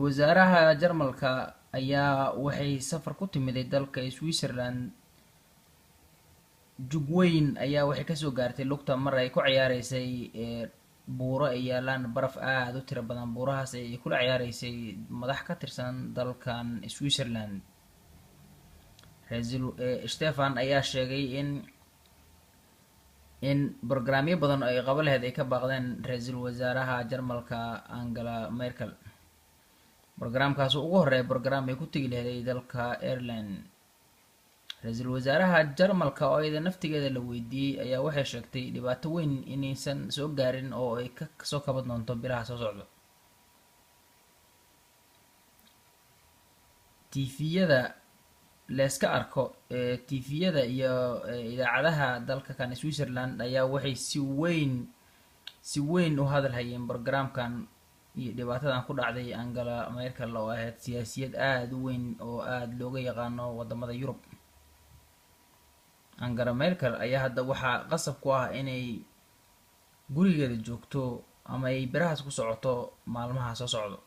wasaaraha Jarmalka ayaa waxay safar ku timiday dalka Switzerland. Jug weyn ayaa waxay kasoo gaartay lugta mar ay ku ciyaareysay buuro ay yaalaan baraf aad u tiro badan. Buurahaas ay kula ciyaareysay madax ka tirsan dalkan Switzerland. Stefan ayaa sheegay in barnaamijyo badan oo ay qabo lahayd ay ka baaqdeen ra'iisul wasaaraha Jarmalka Angela Merkel. Barnaamijkaas ugu horeeya barnaamij ay ku tagi lahayd dalka Ireland. Ra'iisul wasaaraha Jarmalka oo iyada naftigeeda la weydiiyay ayaa waxay sheegtay dhibaato weyn inaysan soo gaarin oo ay ka soo kaban doonto bilaha soo socda. TV-yada la iska arko TV-yada iyo idaacadaha dalka kan Switzerland ayaa waxay si weyn u hadal hayeen barnaamijkan iyo dhibaatadan ku dhacday Angela Merkel oo ahayd siyaasiyad aad u weyn oo aad looga yaqaano wadamada Yurub. Angela Merkel ayaa hadda waxaa qasab ku ah inay gurigeeda joogto ama ay birahaas ku socoto maalmaha soo socdo.